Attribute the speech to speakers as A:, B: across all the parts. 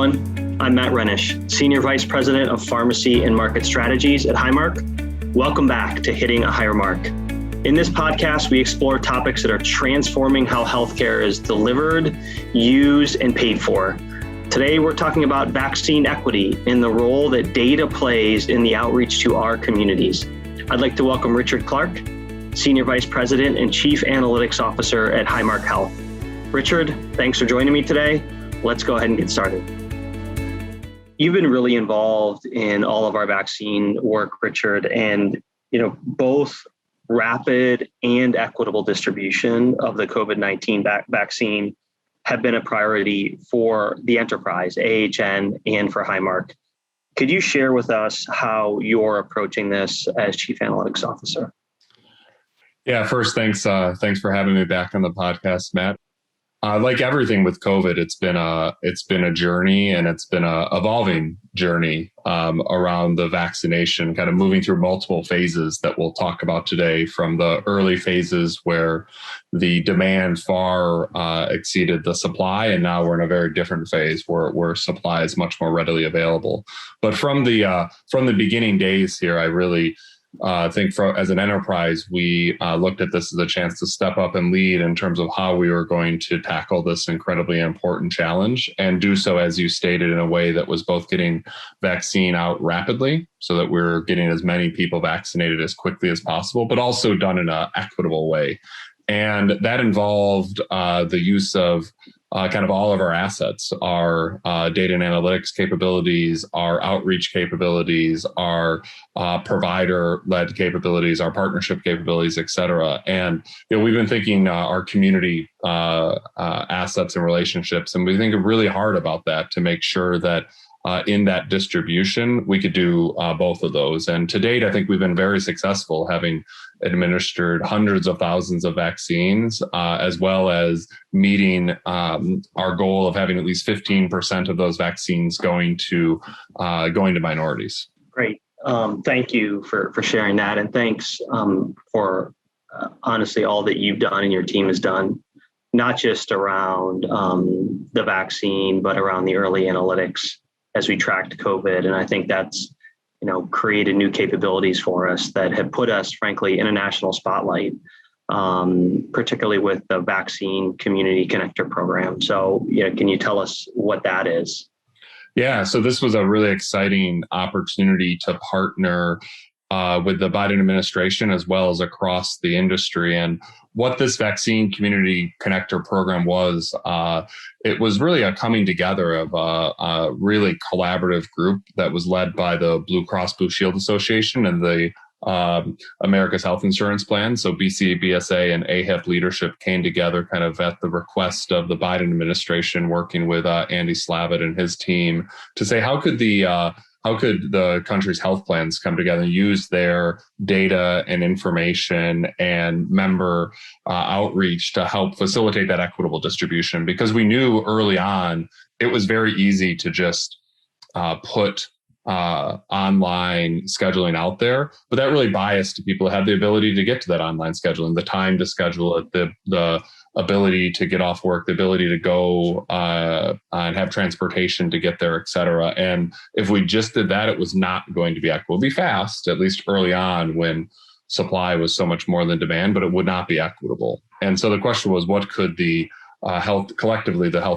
A: everyone. I'm Matt Rhenish, Senior Vice President of Pharmacy and Market Strategies at Highmark. Welcome back to Hitting a Higher Mark. In this podcast, we explore topics that are transforming how healthcare is delivered, used, and paid for. Today, we're talking about vaccine equity and the role that data plays in the outreach to our communities. I'd like to welcome Richard Clarke, Senior Vice President and Chief Analytics Officer at Highmark Health. Richard, thanks for joining me today. Let's go ahead and get started. You've been really involved in all of our vaccine work, Richard, and both rapid and equitable distribution of the COVID-19 vaccine have been a priority for the enterprise, AHN, and for Highmark. Could you share with us how you're approaching this as Chief Analytics Officer?
B: Yeah, first, thanks for having me back on the podcast, Matt. Like everything with COVID, it's been a journey, and it's been a evolving journey around the vaccination, kind of moving through multiple phases that we'll talk about today, from the early phases where the demand far exceeded the supply, and now we're in a very different phase where supply is much more readily available. But from the beginning days here, I really think as an enterprise, we looked at this as a chance to step up and lead in terms of how we were going to tackle this incredibly important challenge, and do so, as you stated, in a way that was both getting vaccine out rapidly so that we're getting as many people vaccinated as quickly as possible, but also done in an equitable way. And that involved the use of kind of all of our assets, our data and analytics capabilities, our outreach capabilities, our provider-led capabilities, our partnership capabilities, et cetera. And we've been thinking our community assets and relationships, and we think really hard about that to make sure that in that distribution, we could do both of those. And to date, I think we've been very successful, having administered hundreds of thousands of vaccines, as well as meeting our goal of having at least 15% of those vaccines going to minorities.
A: Great. Thank you for sharing that. And thanks for honestly all that you've done and your team has done, not just around the vaccine, but around the early analytics as we tracked COVID. And I think that's created new capabilities for us that have put us, frankly, in a national spotlight, particularly with the Vaccine Community Connector program. So, can you tell us what that is?
B: Yeah, so this was a really exciting opportunity to partner with the Biden administration as well as across the industry. And what this Vaccine Community Connector program was, it was really a coming together of a really collaborative group that was led by the Blue Cross Blue Shield Association and the America's Health Insurance Plan. So BC, BSA, and AHIP leadership came together kind of at the request of the Biden administration, working with Andy Slavitt and his team to say, how could the country's health plans come together and use their data and information and member outreach to help facilitate that equitable distribution? Because we knew early on it was very easy to just put online scheduling out there, but that really biased people who had the ability to get to that online scheduling, the time to schedule it, the ability to get off work, the ability to go and have transportation to get there, et cetera. And if we just did that, it was not going to be equitable. It'd be fast, at least early on when supply was so much more than demand, but it would not be equitable. And so the question was, what could the health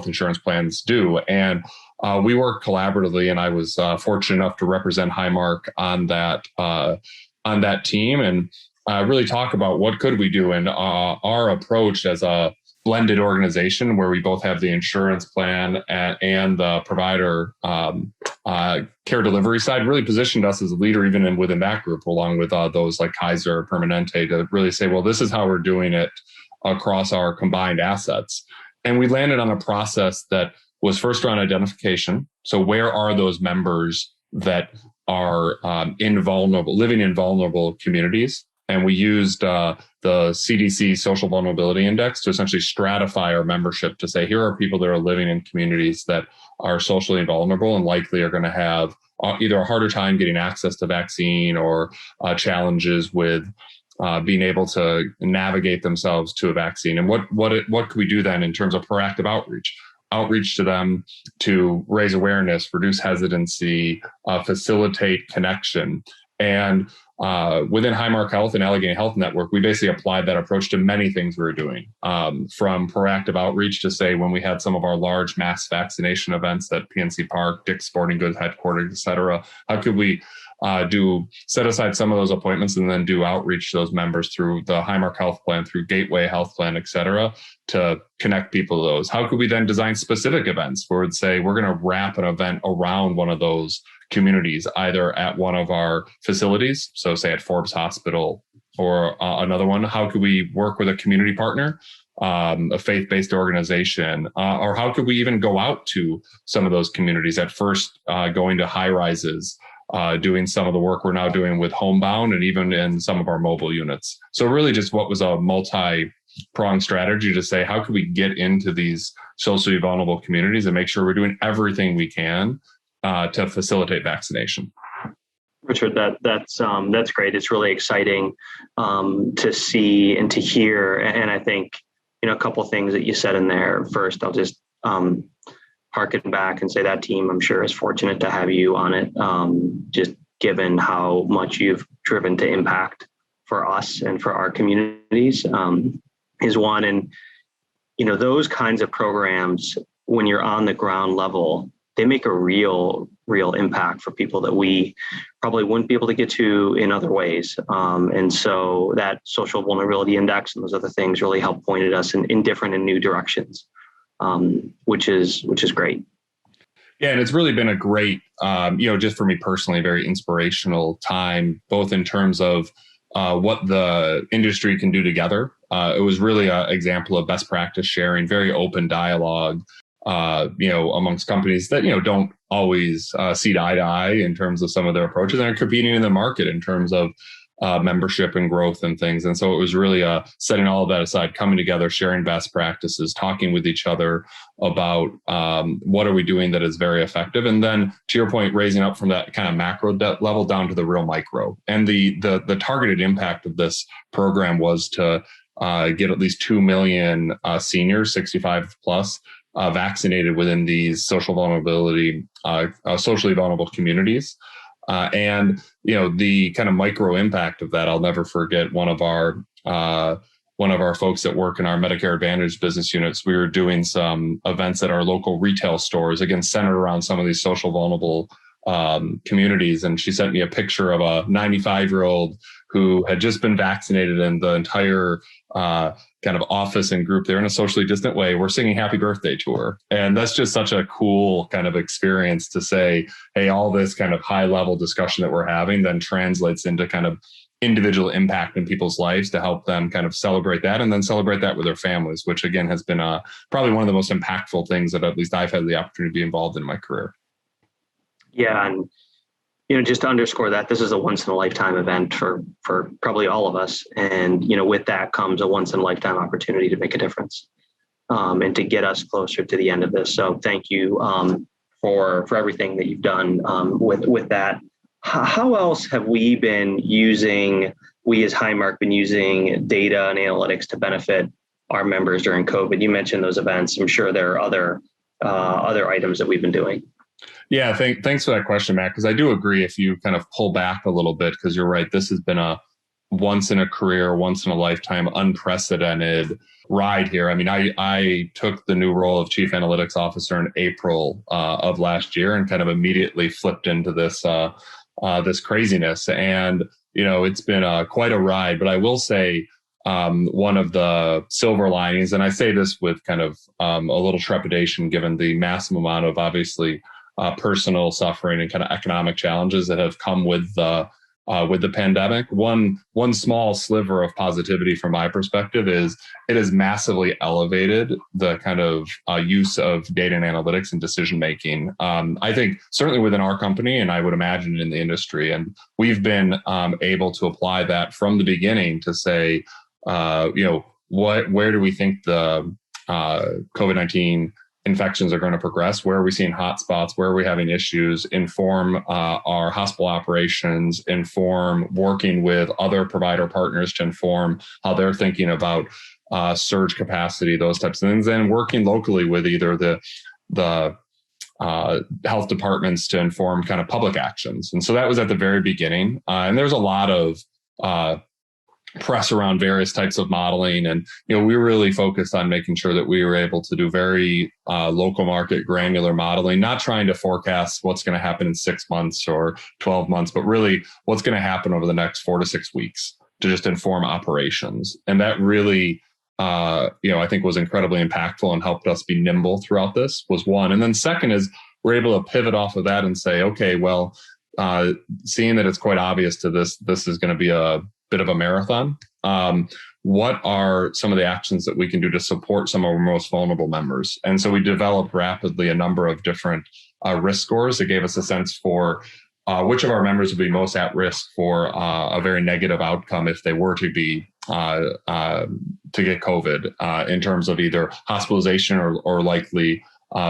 B: insurance plans do? And we worked collaboratively, and I was fortunate enough to represent Highmark on that team, and really talk about what could we do. And our approach as a blended organization, where we both have the insurance plan and the provider care delivery side, really positioned us as a leader even within that group, along with those like Kaiser, Permanente, to really say, well, this is how we're doing it across our combined assets. And we landed on a process that was first around identification. So where are those members that are living in vulnerable communities? And we used the CDC Social Vulnerability Index to essentially stratify our membership to say, here are people that are living in communities that are socially vulnerable and likely are going to have either a harder time getting access to vaccine or challenges with being able to navigate themselves to a vaccine. And what could we do then in terms of proactive outreach? outreach to them to raise awareness, reduce hesitancy, facilitate connection. And within Highmark Health and Allegheny Health Network, we basically applied that approach to many things we were doing, from proactive outreach to say when we had some of our large mass vaccination events at PNC Park, Dick's Sporting Goods headquarters, et cetera. How could we set aside some of those appointments and then do outreach to those members through the Highmark Health Plan, through Gateway Health Plan, et cetera, to connect people to those? How could we then design specific events where we'd say we're going to wrap an event around one of those communities, either at one of our facilities, so say at Forbes Hospital or another one? How could we work with a community partner, a faith-based organization, or how could we even go out to some of those communities at first, going to high rises, doing some of the work we're now doing with Homebound and even in some of our mobile units. So really just what was a multi-pronged strategy to say, how could we get into these socially vulnerable communities and make sure we're doing everything we can to facilitate vaccination.
A: Richard, that's great. It's really exciting to see and to hear. And I think, a couple of things that you said in there. First, I'll just harken back and say that team, I'm sure, is fortunate to have you on it, just given how much you've driven to impact for us and for our communities, is one. And, those kinds of programs, when you're on the ground level, they make a real impact for people that we probably wouldn't be able to get to in other ways. And so that social vulnerability index and those other things really help pointed us in different and new directions, which is great.
B: Yeah, and it's really been a great, just for me personally, very inspirational time, both in terms of what the industry can do together. It was really an example of best practice sharing, very open dialogue, amongst companies that, don't always see eye to eye in terms of some of their approaches and are competing in the market in terms of membership and growth and things. And so it was really setting all of that aside, coming together, sharing best practices, talking with each other about what are we doing that is very effective. And then to your point, raising up from that kind of macro level down to the real micro. And the targeted impact of this program was to get at least 2 million seniors, 65 plus, vaccinated within these socially vulnerable communities. And, the kind of micro impact of that, I'll never forget one of our folks that work in our Medicare Advantage business units. We were doing some events at our local retail stores, again, centered around some of these social vulnerable communities. And she sent me a picture of a 95-year-old who had just been vaccinated, and the entire kind of office and group there in a socially distant way, we're singing happy birthday to her. And that's just such a cool kind of experience to say, hey, all this kind of high level discussion that we're having then translates into kind of individual impact in people's lives to help them kind of celebrate that and then celebrate that with their families, which again has been probably one of the most impactful things that at least I've had the opportunity to be involved in my career.
A: Yeah. And, just to underscore that, this is a once in a lifetime event for probably all of us. And, with that comes a once in a lifetime opportunity to make a difference and to get us closer to the end of this. So thank you for everything that you've done with that. How else have we as Highmark been using data and analytics to benefit our members during COVID? You mentioned those events. I'm sure there are other items that we've been doing.
B: Yeah, thanks for that question, Matt, because I do agree if you kind of pull back a little bit, because you're right, this has been a once in a career, once in a lifetime, unprecedented ride here. I mean, I took the new role of Chief Analytics Officer in April of last year and kind of immediately flipped into this craziness. And, it's been quite a ride, but I will say one of the silver linings, and I say this with kind of a little trepidation, given the massive amount of obviously personal suffering and kind of economic challenges that have come with the pandemic. One small sliver of positivity from my perspective is it has massively elevated the kind of use of data and analytics and decision making. I think certainly within our company, and I would imagine in the industry, and we've been able to apply that from the beginning to say, where do we think the COVID-19 infections are going to progress? Where are we seeing hotspots? Where are we having issues? Inform our hospital operations, inform working with other provider partners to inform how they're thinking about surge capacity, those types of things, and working locally with either the health departments to inform kind of public actions. And so that was at the very beginning. And there's a lot of press around various types of modeling. And, we really focused on making sure that we were able to do very local market granular modeling, not trying to forecast what's going to happen in 6 months or 12 months, but really what's going to happen over the next 4 to 6 weeks to just inform operations. And that really, I think was incredibly impactful and helped us be nimble throughout this was one. And then second is we're able to pivot off of that and say, okay, well, seeing that it's quite obvious to this is going to be a bit of a marathon. What are some of the actions that we can do to support some of our most vulnerable members? And so we developed rapidly a number of different risk scores that gave us a sense for which of our members would be most at risk for a very negative outcome if they were to be to get COVID in terms of either hospitalization or likely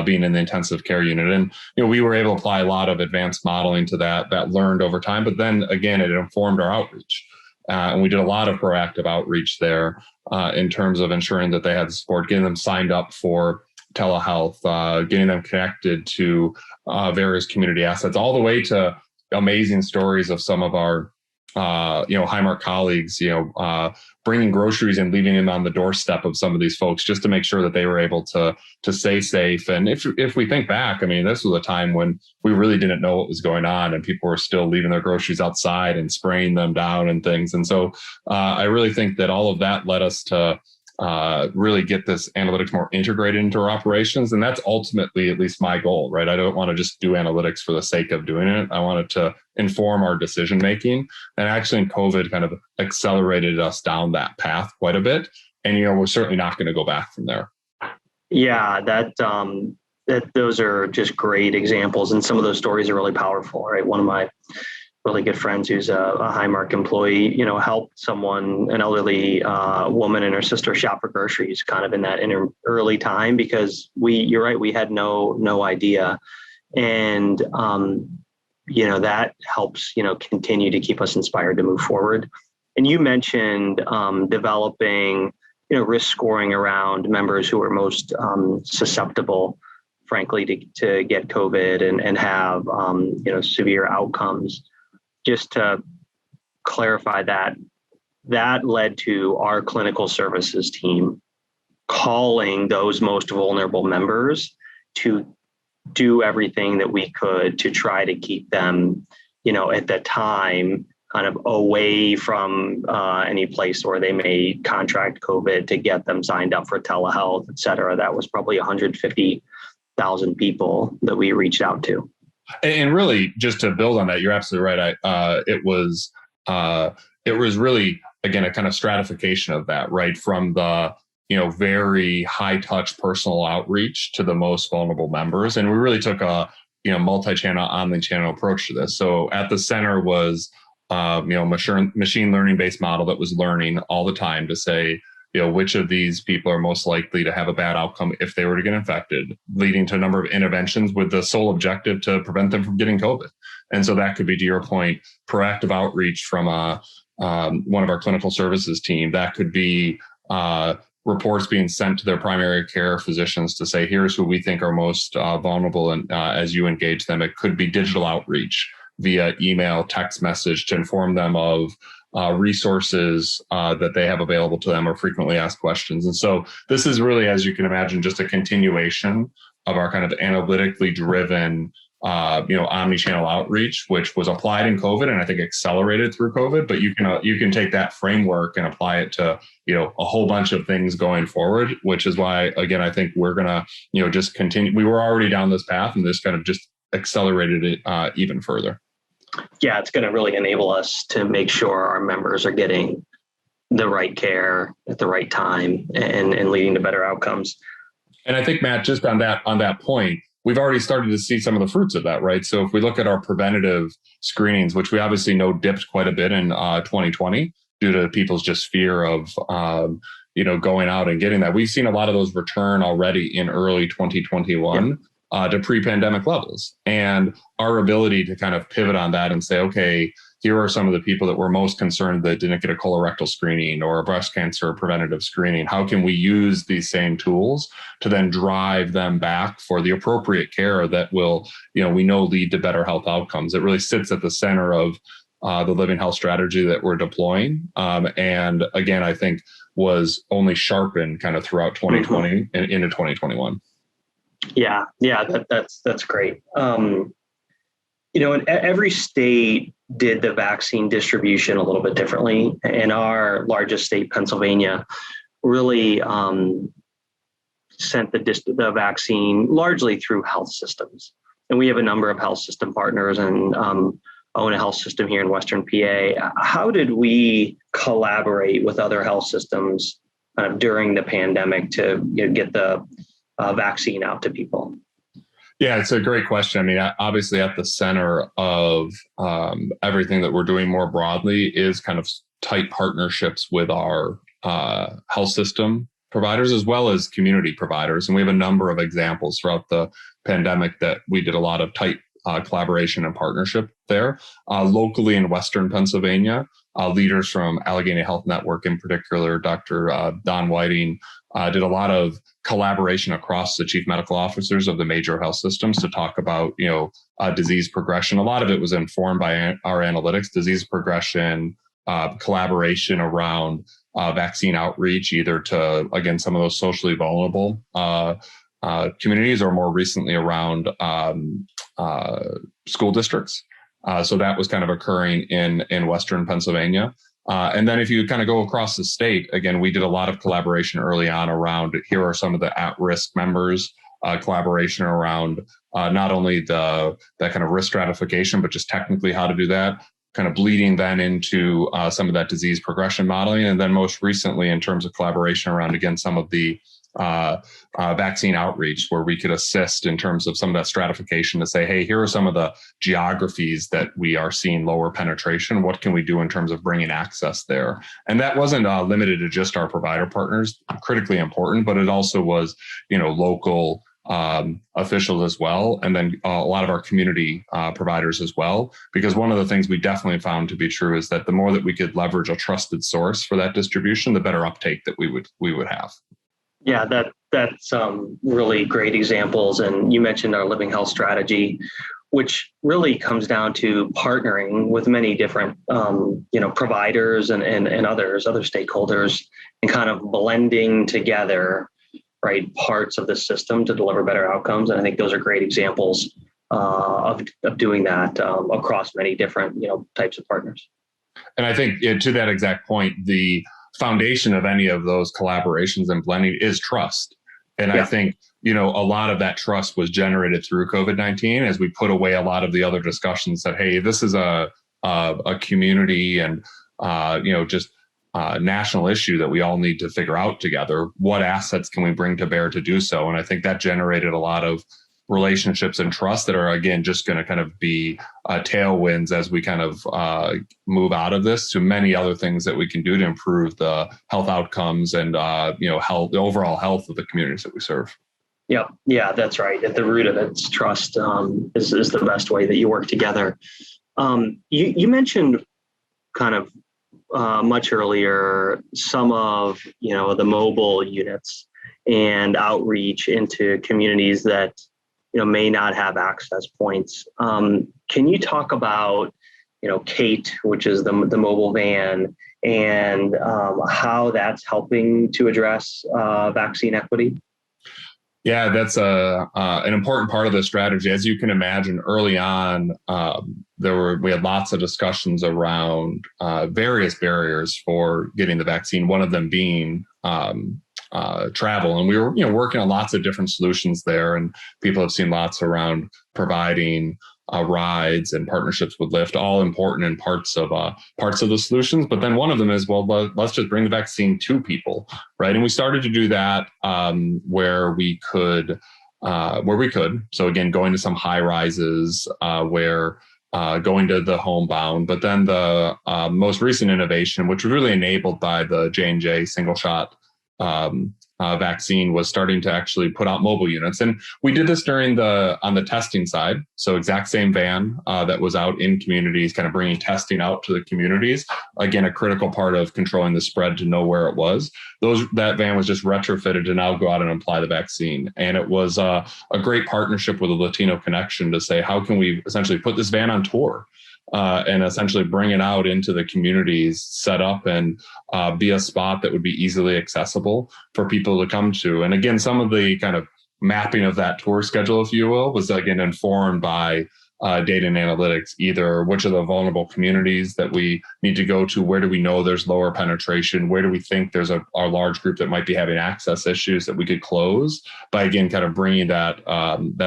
B: being in the intensive care unit. And we were able to apply a lot of advanced modeling to that learned over time. But then again, it informed our outreach. And we did a lot of proactive outreach there in terms of ensuring that they had the support, getting them signed up for telehealth, getting them connected to various community assets, all the way to amazing stories of some of our Highmark colleagues, bringing groceries and leaving them on the doorstep of some of these folks just to make sure that they were able to stay safe. And if we think back, this was a time when we really didn't know what was going on and people were still leaving their groceries outside and spraying them down and things. And so I really think that all of that led us to really get this analytics more integrated into our operations. And that's ultimately at least my goal, right? I don't want to just do analytics for the sake of doing it. I want it to inform our decision making. And actually COVID kind of accelerated us down that path quite a bit. And, we're certainly not going to go back from there.
A: Yeah, those are just great examples. And some of those stories are really powerful, right? One of my really good friends who's a Highmark employee, helped an elderly woman and her sister shop for groceries kind of in that early time because you're right, we had no idea. And, that helps, continue to keep us inspired to move forward. And you mentioned developing, risk scoring around members who are most susceptible, frankly, to get COVID and have, severe outcomes. Just to clarify that led to our clinical services team calling those most vulnerable members to do everything that we could to try to keep them, at the time, kind of away from any place where they may contract COVID, to get them signed up for telehealth, et cetera. That was probably 150,000 people that we reached out to.
B: And really, just to build on that, you're absolutely right. It was really, again, a kind of stratification of that, right? From the, very high touch personal outreach to the most vulnerable members. And we really took a, multi-channel, omni-channel approach to this. So at the center was, machine learning based model that was learning all the time to say, which of these people are most likely to have a bad outcome if they were to get infected, leading to a number of interventions with the sole objective to prevent them from getting COVID. And so that could be, to your point, proactive outreach from one of our clinical services team. That could be reports being sent to their primary care physicians to say, here's who we think are most vulnerable. And as you engage them, it could be digital outreach via email, text message to inform them of resources that they have available to them or frequently asked questions. And so this is really, as you can imagine, just a continuation of our kind of analytically driven, omni-channel outreach, which was applied in COVID and I think accelerated through COVID. But you can take that framework and apply it to, a whole bunch of things going forward, which is why, again, I think we're going to, just continue. We were already down this path and this kind of just accelerated it even further.
A: Yeah, it's going to really enable us to make sure our members are getting the right care at the right time and leading to better outcomes.
B: And I think, Matt, just on that point, we've already started to see some of the fruits of that, right? So if we look at our preventative screenings, which we obviously know dipped quite a bit in 2020 due to people's just fear of, going out and getting that, we've seen a lot of those return already in early 2021. Yeah. To pre-pandemic levels, and our ability to kind of pivot on that and say, okay, here are some of the people that we're most concerned that didn't get a colorectal screening or a breast cancer preventative screening. How can we use these same tools to then drive them back for the appropriate care that will, we know lead to better health outcomes? It really sits at the center of the living health strategy that we're deploying. And again, I think was only sharpened kind of throughout 2020 and into 2021.
A: Yeah, that's great. And every state did the vaccine distribution a little bit differently. And our largest state, Pennsylvania, really sent the vaccine largely through health systems. And we have a number of health system partners and own a health system here in Western PA. How did we collaborate with other health systems during the pandemic to get the vaccine out to people?
B: Yeah, it's a great question. I mean, obviously at the center of everything that we're doing more broadly is kind of tight partnerships with our health system providers as well as community providers. And we have a number of examples throughout the pandemic that we did a lot of tight collaboration and partnership there. Locally in Western Pennsylvania, leaders from Allegheny Health Network, in particular, Dr. Don Whiting, did a lot of collaboration across the chief medical officers of the major health systems to talk about, disease progression. A lot of it was informed by our analytics, disease progression, collaboration around vaccine outreach, either to, again, some of those socially vulnerable communities or more recently around school districts. So that was kind of occurring in Western Pennsylvania. And then if you kind of go across the state, again, we did a lot of collaboration early on around here are some of the at-risk members, collaboration around not only that kind of risk stratification, but just technically how to do that, kind of bleeding then into some of that disease progression modeling. And then most recently in terms of collaboration around, again, some of the vaccine outreach where we could assist in terms of some of that stratification to say, hey, here are some of the geographies that we are seeing lower penetration. What can we do in terms of bringing access there? And that wasn't limited to just our provider partners, critically important, but it also was, local officials as well. And then a lot of our community providers as well, because one of the things we definitely found to be true is that the more that we could leverage a trusted source for that distribution, the better uptake that we would have.
A: Yeah, that's really great examples. And you mentioned our living health strategy, which really comes down to partnering with many different, providers and other stakeholders and kind of blending together, right, parts of the system to deliver better outcomes. And I think those are great examples of doing that across many different, types of partners.
B: And I think to that exact point, the foundation of any of those collaborations and blending is trust. And I think, a lot of that trust was generated through COVID-19 as we put away a lot of the other discussions that, hey, this is a community and, national issue that we all need to figure out together. What assets can we bring to bear to do so? And I think that generated a lot of relationships and trust that are, again, just going to kind of be tailwinds as we kind of move out of this to many other things that we can do to improve the health outcomes and, the overall health of the communities that we serve.
A: Yeah, that's right. At the root of it, trust is the best way that you work together. You mentioned kind of much earlier some of, the mobile units and outreach into communities that may not have access points. Can you talk about, Kate, which is the mobile van, and how that's helping to address vaccine equity?
B: Yeah, that's an important part of the strategy. As you can imagine, early on, we had lots of discussions around various barriers for getting the vaccine. One of them being travel, and we were working on lots of different solutions there. And people have seen lots around providing rides and partnerships with Lyft, all important in parts of the solutions. But then one of them is, well, let's just bring the vaccine to people, right? And we started to do that where we could. So again, going to some high rises where going to the homebound. But then the most recent innovation, which was really enabled by the J&J single shot vaccine was starting to actually put out mobile units. And we did this on the testing side. So exact same van that was out in communities, kind of bringing testing out to the communities. Again, a critical part of controlling the spread to know where it was. That van was just retrofitted to now go out and apply the vaccine. And it was a great partnership with a Latino connection to say, how can we essentially put this van on tour? And essentially bring it out into the communities, set up and be a spot that would be easily accessible for people to come to. And again, some of the kind of mapping of that tour schedule, if you will, was again informed by data and analytics, either which are the vulnerable communities that we need to go to, where do we know there's lower penetration, where do we think there's a large group that might be having access issues that we could close by, again, kind of bringing that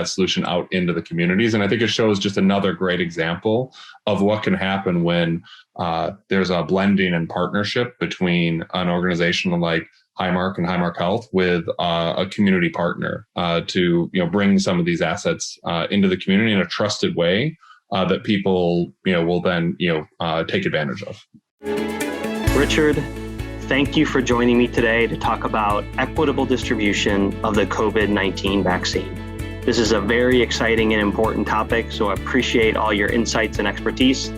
B: solution out into the communities. And I think it shows just another great example of what can happen when there's a blending and partnership between an organization like Highmark and Highmark Health with a community partner to bring some of these assets into the community in a trusted way that people will then take advantage of.
A: Richard, thank you for joining me today to talk about equitable distribution of the COVID-19 vaccine. This is a very exciting and important topic, so I appreciate all your insights and expertise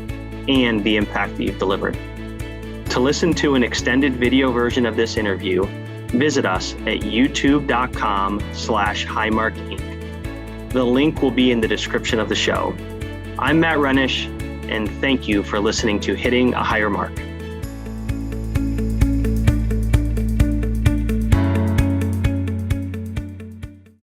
A: and the impact that you've delivered. To listen to an extended video version of this interview, visit us at youtube.com/Highmark Inc. The link will be in the description of the show. I'm Matt Rhenish, and thank you for listening to Hitting a Higher Mark.